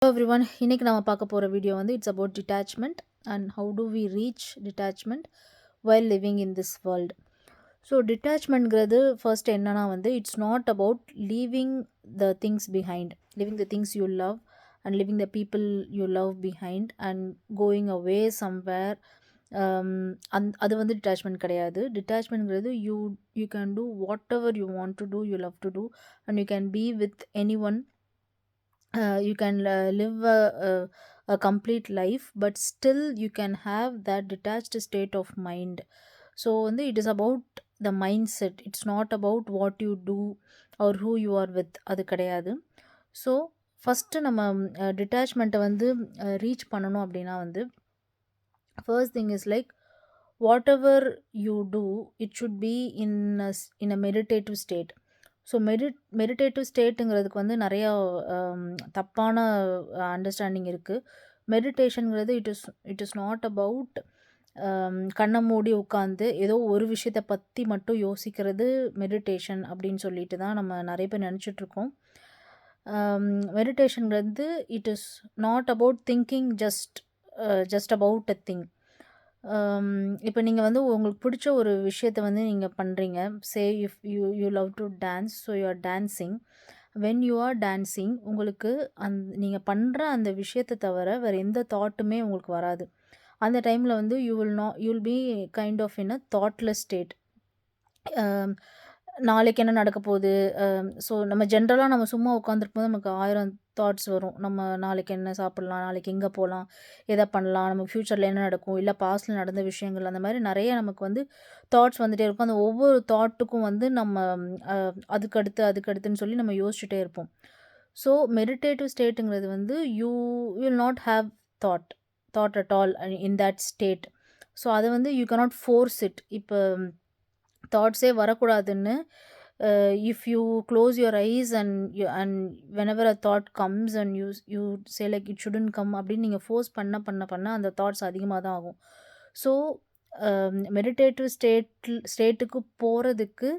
Hello everyone, இன்னைக்கு நம்ம பார்க்க போகிற வீடியோ வந்து it's about detachment and how to we reach detachment while living in this world. So டிட்டாச்மெண்ட்ங்கிறது ஃபர்ஸ்ட் என்னன்னா வந்து it's not about leaving the things behind, leaving the things you love and leaving the people you love behind and going away somewhere. அது வந்து detachment கிடையாது. டிட்டாச்மெண்ட்ங்கிறது you can do whatever you want to do, you love to do and you can be with any one. You can live a complete life, but still you can have that detached state of mind. So வந்து it is about the mindset, it's not about what you do or who you are with. அது கிடையாது. So first நம்ம டிட்டாச்மெண்ட்டை வந்து reach பண்ணணும் அப்படின்னா வந்து first thing is like whatever you do, it should be in a meditative state. So meditative ஸ்டேட்டுங்கிறதுக்கு வந்து நிறையா தப்பான அண்டர்ஸ்டாண்டிங் இருக்குது. மெடிடேஷனுங்கிறது இட் இஸ் நாட் அபவுட் கண்ணை மூடி உட்காந்து ஏதோ ஒரு விஷயத்தை பற்றி மட்டும் யோசிக்கிறது மெடிடேஷன் அப்படின்னு சொல்லிட்டு தான் நம்ம நிறைய பேர் நினச்சிட்ருக்கோம். மெடிடேஷனுங்கிறது it is not about thinking just about a thing. இப்போ நீங்கள் வந்து உங்களுக்கு பிடிச்ச ஒரு விஷயத்தை வந்து நீங்கள் பண்ணுறீங்க. Say if you love to dance, so you are dancing. When you are dancing உங்களுக்கு நீங்கள் பண்ணுற அந்த விஷயத்தை தவிர வேறு எந்த தாட்டுமே உங்களுக்கு வராது. அந்த டைமில் வந்து you will be kind of in a thoughtless state. நாளைக்கு என்ன நடக்க போகுது, ஸோ நம்ம ஜென்ரலாக நம்ம சும்மா உட்காந்துருக்கும் போது நமக்கு 1000 தாட்ஸ் வரும். நம்ம நாளைக்கு என்ன சாப்பிட்லாம், நாளைக்கு எங்கே போகலாம், எதை பண்ணலாம், நமக்கு ஃப்யூச்சரில் என்ன நடக்கும், இல்லை பாஸ்ட்டில் நடந்த விஷயங்கள், அந்த மாதிரி நிறைய நமக்கு வந்து தாட்ஸ் வந்துகிட்டே இருக்கும். அந்த ஒவ்வொரு தாட்டுக்கும் வந்து நம்ம அதுக்கடுத்துன்னு சொல்லி நம்ம யோசிச்சுட்டே இருப்போம். ஸோ மெடிடேட்டிவ் ஸ்டேட்டுங்கிறது வந்து you will not have thought at all in that state. So அதை வந்து யூ cannot ஃபோர்ஸ் இட். இப்போ தாட்ஸே வரக்கூடாதுன்னு if you close your eyes and whenever a thought comes and you say like it shouldn't come அப்படின்னு நீங்கள் force பண்ண அந்த thoughts அதிகமாக தான் ஆகும். ஸோ மெடிடேட்டிவ் ஸ்டேட்டுக்கு போகிறதுக்கு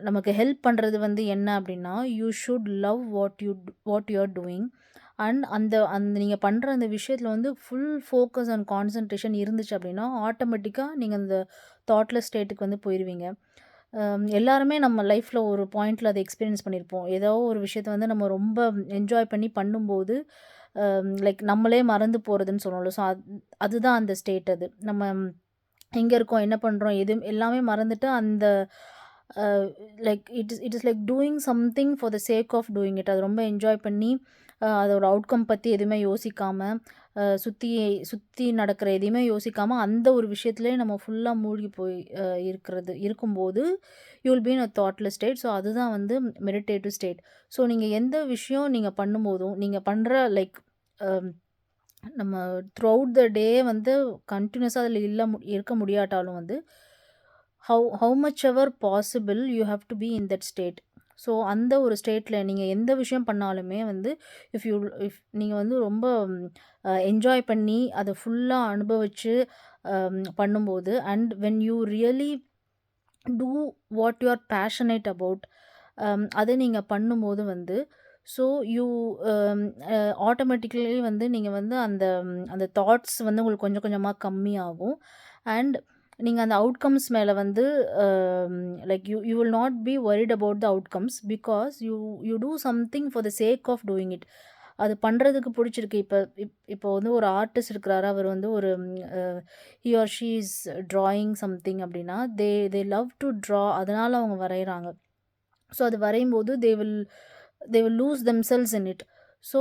நமக்கு ஹெல்ப் பண்ணுறது வந்து என்ன அப்படின்னா you should love what you are doing. And அந்த நீங்கள் பண்ணுற அந்த விஷயத்தில் வந்து ஃபுல் ஃபோக்கஸ் அண்ட் கான்சன்ட்ரேஷன் இருந்துச்சு அப்படின்னா ஆட்டோமேட்டிக்காக நீங்கள் அந்த தாட்லெஸ் ஸ்டேட்டுக்கு வந்து போயிடுவீங்க. எல்லாருமே நம்ம லைஃப்பில் ஒரு பாயிண்டில் அதை எக்ஸ்பீரியன்ஸ் பண்ணியிருப்போம். ஏதோ ஒரு விஷயத்த வந்து நம்ம ரொம்ப என்ஜாய் பண்ணி பண்ணும்போது லைக் நம்மளே மறந்து போகிறதுன்னு சொல்லணும். ஸோ அதுதான் அந்த ஸ்டேட். அது நம்ம எங்கே இருக்கோம், என்ன பண்ணுறோம், எல்லாமே மறந்துட்டு அந்த like it is like doing something for the sake of doing it. அது ரொம்ப என்ஜாய் பண்ணி அதோட அவுட்கம் பற்றி எதுவுமே யோசிக்காமல் சுற்றி நடக்கிற எதையுமே யோசிக்காமல் அந்த ஒரு விஷயத்துலேயே நம்ம ஃபுல்லாக மூழ்கி போய் இருக்கும்போது you will be in a thoughtless state. So அதுதான் வந்து மெடிடேட்டிவ் ஸ்டேட். ஸோ நீங்கள் எந்த விஷயம் நீங்கள் பண்ணும்போதும் நீங்கள் பண்ணுற லைக் நம்ம த்ரூ அவுட் த டே வந்து கண்டினியூஸாக அதில் இருக்க முடியாட்டாலும் வந்து how much ever possible you have to be in that state. So அந்த ஒரு ஸ்டேட்டில் நீங்கள் எந்த விஷயம் பண்ணாலுமே வந்து இஃப் நீங்கள் வந்து ரொம்ப என்ஜாய் பண்ணி அதை ஃபுல்லாக அனுபவித்து பண்ணும்போது and when you really do what you are passionate about, அதை நீங்கள் பண்ணும்போது வந்து ஸோ யூ ஆட்டோமேட்டிக்கலி வந்து நீங்கள் வந்து அந்த அந்த தாட்ஸ் வந்து உங்களுக்கு கொஞ்சம் கொஞ்சமாக கம்மியாகும். அண்ட் நீங்கள் அந்த அவுட்கம்ஸ் மேலே வந்து like you will not B worried about the outcomes because you do something for the sake of doing it. அது பண்ணுறதுக்கு பிடிச்சிருக்கு. இப்போ வந்து ஒரு ஆர்டிஸ்ட் இருக்கிறாரு, அவர் வந்து ஒரு he or she is drawing something அப்படின்னா they love to draw, அதனால் அவங்க வரைகிறாங்க. ஸோ அது வரையும்போது they will lose themselves in it. So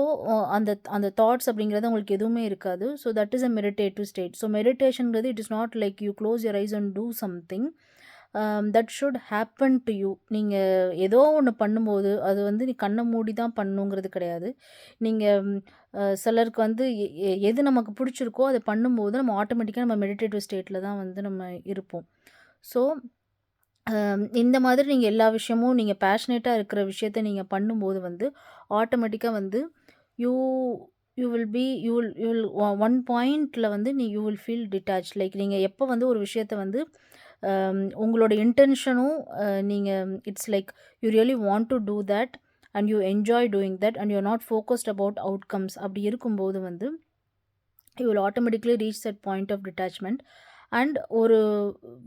அந்த தாட்ஸ் அப்படிங்கிறது அவங்களுக்கு எதுவுமே இருக்காது. So that is a meditative state. So மெடிடேஷன்கிறது it is not like you close your eyes and do something that should happen to you. நீங்கள் ஏதோ ஒன்று பண்ணும்போது அது வந்து நீ கண்ணை மூடி தான் பண்ணுங்கிறது கிடையாது. நீங்கள் சிலருக்கு வந்து எது நமக்கு பிடிச்சிருக்கோ அதை பண்ணும்போது நம்ம ஆட்டோமேட்டிக்காக நம்ம மெடிடேட்டிவ் ஸ்டேட்டில் தான் வந்து நம்ம இருப்போம். ஸோ இந்த மாதிரி நீங்கள் எல்லா விஷயமும் நீங்கள் பேஷனேட்டாக இருக்கிற விஷயத்த நீங்கள் பண்ணும்போது வந்து ஆட்டோமேட்டிக்காக வந்து யூ யூ வில் ஒன் பாயிண்டில் வந்து you will feel detach. Like நீங்கள் எப்போ வந்து ஒரு விஷயத்த வந்து உங்களோட இன்டென்ஷனும் நீங்கள் it's like you really want to do that and you enjoy doing that and you not focused about outcomes. அப்படி இருக்கும்போது வந்து you will automatically reach that point of detachment. And ஒரு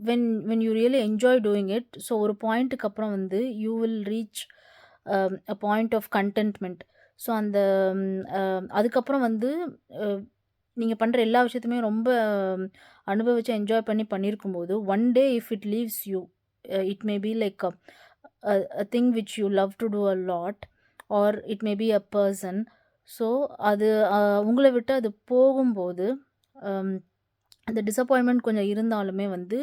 when you really enjoy doing it, so ஒரு பாயிண்ட்டுக்கு அப்புறம் வந்து you will reach a point of contentment. So அந்த அதுக்கப்புறம் வந்து நீங்கள் பண்ணுற எல்லா விஷயத்தையுமே ரொம்ப அனுபவித்து என்ஜாய் பண்ணி பண்ணியிருக்கும்போது one day if it leaves you, it may be like a thing which you love to do a lot, or it may be a person. So அது உங்களை விட்டு அது போகும்போது அந்த டிசப்பாயின்மெண்ட் கொஞ்சம் இருந்தாலுமே வந்து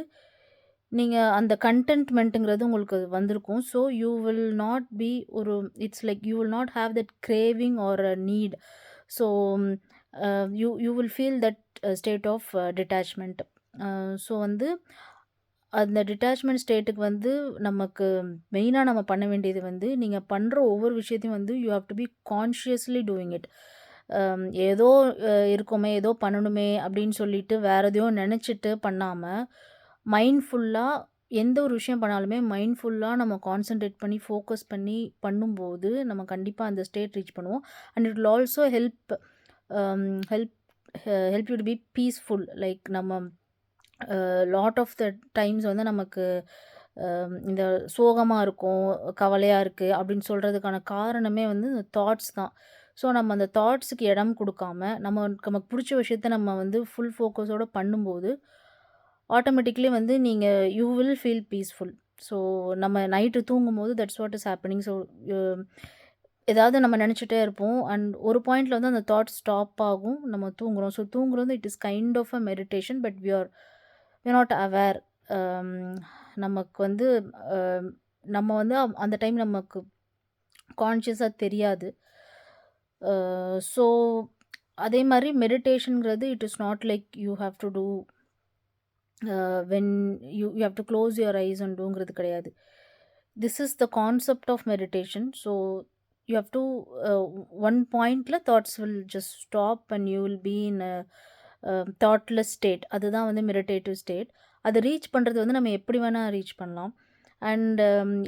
நீங்கள் அந்த கண்டென்ட்மெண்ட்டுங்கிறது உங்களுக்கு வந்திருக்கும். So you will not be ஒரு it's like you will not have that craving or a need. So you will feel that state of detachment. So வந்து அந்த டிட்டாச்மெண்ட் ஸ்டேட்டுக்கு வந்து நமக்கு மெயினாக நம்ம பண்ண வேண்டியது வந்து நீங்கள் பண்ணுற ஒவ்வொரு விஷயத்தையும் வந்து you have to be consciously doing it. ஏதோ இருக்கோமே ஏதோ பண்ணணுமே அப்படின்னு சொல்லிட்டு வேறு எதையோ நினச்சிட்டு பண்ணாமல் மைண்ட்ஃபுல்லாக எந்த ஒரு விஷயம் பண்ணாலுமே மைண்ட்ஃபுல்லாக நம்ம கான்சென்ட்ரேட் பண்ணி ஃபோக்கஸ் பண்ணி பண்ணும்போது நம்ம கண்டிப்பாக அந்த ஸ்டேட் ரீச் பண்ணுவோம். And it will also help help help you to be peaceful. Like நம்ம லாட் ஆஃப் த டைம்ஸ் வந்து நமக்கு இந்த சோகமாக இருக்கும், கவலையாக இருக்குது அப்படின்னு சொல்கிறதுக்கான காரணமே வந்து இந்த தாட்ஸ் தான். ஸோ நம்ம அந்த தாட்ஸுக்கு இடம் கொடுக்காம நமக்கு பிடிச்ச விஷயத்த நம்ம வந்து ஃபுல் ஃபோக்கஸோடு பண்ணும்போது ஆட்டோமேட்டிக்லி வந்து நீங்கள் you will feel peaceful. So நம்ம நைட்டு தூங்கும்போது that's what is happening. So ஏதாவது நம்ம நினச்சிட்டே இருப்போம் அண்ட் ஒரு பாயிண்டில் வந்து அந்த தாட் ஸ்டாப் ஆகும், நம்ம தூங்குறோம். ஸோ தூங்குறது it is kind of a meditation, but we not aware. நமக்கு வந்து நம்ம வந்து அந்த டைம் நமக்கு கான்ஷியஸாக தெரியாது. ஸோ அதே மாதிரி மெடிடேஷனுங்கிறது it is not like you have to do when you have to close your eyes and டூங்கிறது கிடையாது. This is the concept of meditation. So you have to one பாயிண்டில் thoughts will just stop and you will be in thoughtless state. அதுதான் வந்து meditative state. அதை reach பண்ணுறது வந்து நம்ம எப்படி வேணால் ரீச் பண்ணலாம். அண்ட்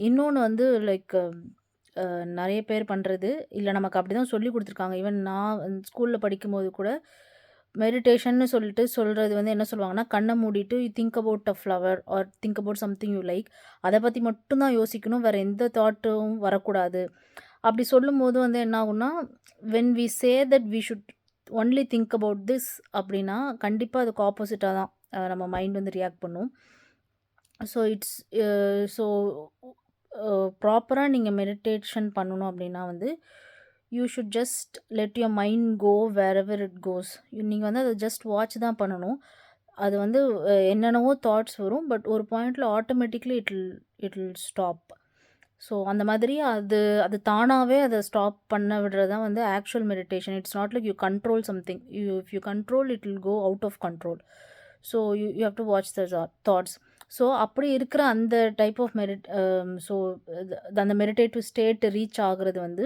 இன்னொன்று வந்து லைக் நிறைய பேர் பண்ணுறது இல்லை, நமக்கு அப்படி தான் சொல்லி கொடுத்துருக்காங்க. ஈவன் நான் ஸ்கூலில் படிக்கும்போது கூட மெடிடேஷன்னு சொல்லிட்டு சொல்கிறது வந்து என்ன சொல்லுவாங்கன்னா, கண்ணை மூடிட்டு you think about a flower or think about something you like, அதை பற்றி மட்டும்தான் யோசிக்கணும், வேறு எந்த தாட்டும் வரக்கூடாது. அப்படி சொல்லும்போது வந்து என்ன ஆகும்னா, when we say that we should only think about this அப்படின்னா கண்டிப்பாக அதுக்கு ஆப்போசிட்டாக தான் நம்ம மைண்ட் வந்து ரியாக்ட் பண்ணும். ஸோ இட்ஸ் ஸோ ப்ராப்பராக நீங்கள் மெடிடேஷன் பண்ணணும் அப்படின்னா வந்து you should just let your mind go wherever it goes. நீங்கள் வந்து அதை ஜஸ்ட் வாட்ச் தான் பண்ணணும். அது வந்து என்னென்னவோ தாட்ஸ் வரும், பட் ஒரு பாயிண்டில் automatically it will stop. So அந்த மாதிரி அது தானாகவே அதை ஸ்டாப் பண்ண விடுறது தான் வந்து actual meditation. It's not like you control something. If you control it will go out of control. So you have to watch the thoughts. So அப்படி இருக்கிற அந்த டைப் ஆஃப் ஸோ அந்த மெடிடேட்டிவ் ஸ்டேட் ரீச் ஆகுறது வந்து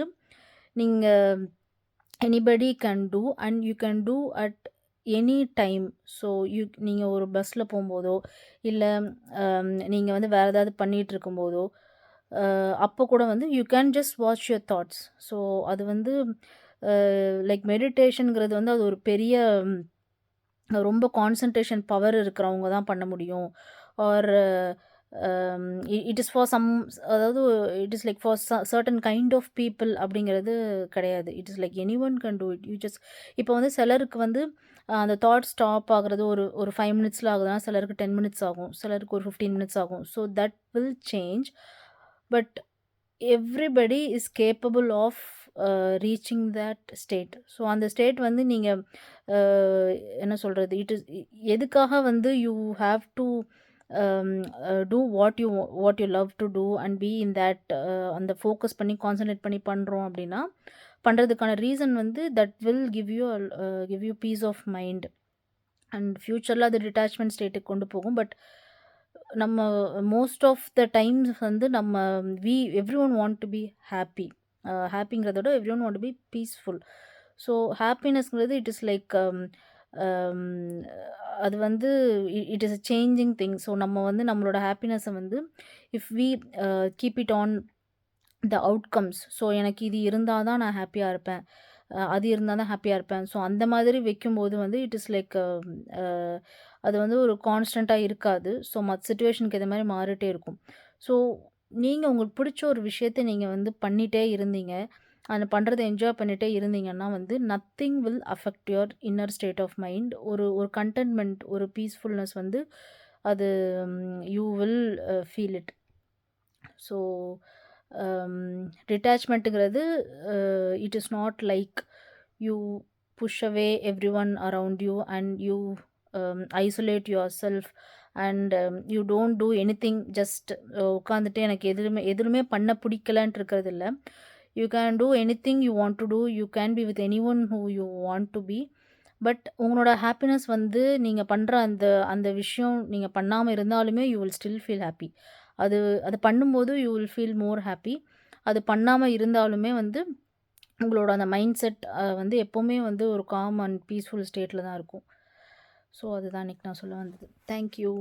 நீங்கள் anybody can do and you can do at any time. So நீங்கள் ஒரு பஸ்ஸில் போகும்போதோ இல்லை நீங்கள் வந்து வேறு ஏதாவது பண்ணிகிட்டு இருக்கும்போதோ அப்போ கூட வந்து you can just watch your thoughts. So அது வந்து லைக் மெடிடேஷனுங்கிறது வந்து அது ஒரு பெரிய ரொம்ப கான்சன்ட்ரேஷன் பவர் இருக்கிறவங்க தான் பண்ண முடியும். Or it is for some, அதாவது it is like for certain kind of people அப்படிங்கிறது கிடையாது. It is like anyone can do it. You just இப்போ வந்து சிலருக்கு வந்து அந்த தாட் ஸ்டாப் ஆகிறது ஒரு 5 மினிட்ஸில் ஆகுதுன்னா சிலருக்கு 10 மினிட்ஸ் ஆகும், சிலருக்கு ஒரு 15 மினிட்ஸ் ஆகும். So that will change, but everybody is capable of reaching that state. So அந்த ஸ்டேட் வந்து நீங்கள் என்ன சொல்கிறது, இட் இஸ் எதுக்காக வந்து you have to do what you love to do and be in that, அந்த ஃபோக்கஸ் பண்ணி கான்சன்ட்ரேட் பண்ணி பண்ணுறோம் அப்படின்னா பண்ணுறதுக்கான ரீசன் வந்து that will give you peace of mind. And ஃப்யூச்சரில் அது டிட்டாச்மெண்ட் ஸ்டேட்டுக்கு கொண்டு போகும். பட் நம்ம மோஸ்ட் ஆஃப் த டைம்ஸ் வந்து நம்ம everyone want to be happy. ஹாப்பிங்கிறதோட everyone want to be peaceful. So ஹாப்பினஸ்ங்கிறது இட் இஸ் லைக் அது வந்து it is a changing thing. So நம்ம வந்து நம்மளோட ஹாப்பினஸை வந்து if we keep it on the outcomes. ஸோ எனக்கு இது இருந்தா தான் நான் ஹேப்பியா இருப்பேன். அது இருந்தா தான் ஹேப்பியா இருப்பேன். ஸோ அந்த மாதிரி வைக்கும்போது வந்து இட் இஸ் லைக் அ அது வந்து ஒரு கான்ஸ்டன்ட்டா இருக்காது. ஸோ சிச்சுவேஷனுக்கு ஏத்த மாரி மாறிட்டே இருக்கும். ஸோ நீங்க உங்களுக்கு பிடிச்ச ஒரு விஷயத்த நீங்க வந்து பண்ணிட்டே இருந்தீங்க. அத பண்றத என்ஜாய் பண்ணிட்டே இருந்தீங்கன்னா வந்து nothing will affect your inner state of mind. ஒரு ஒரு கன்டென்ட்மென்ட், ஒரு பீஸ்ஃபுல்னஸ் வந்து அது you will feel it. So டிட்டாச்மெண்ட்டுங்கிறது it is not like you push away everyone around you and you isolate yourself and you don't do anything just உட்காந்துட்டு எனக்கு எதுவுமே பண்ண பிடிக்கலன்ட்டு இருக்கிறது இல்லை. You can do anything you want to do. You can be with anyone who you want to be. But உங்களோட happiness வந்து நீங்கள் பண்ணுற அந்த அந்த விஷயம் நீங்கள் பண்ணாமல் இருந்தாலுமே you will still feel happy. அது அது பண்ணும்போது you will feel more happy. அது பண்ணாமல் இருந்தாலுமே வந்து உங்களோட அந்த மைண்ட் செட் வந்து எப்போவுமே வந்து ஒரு காம் அண்ட் பீஸ்ஃபுல் ஸ்டேட்டில் தான் இருக்கும். ஸோ அதுதான் இன்னைக்கு நான் சொல்ல வந்தது. Thank you.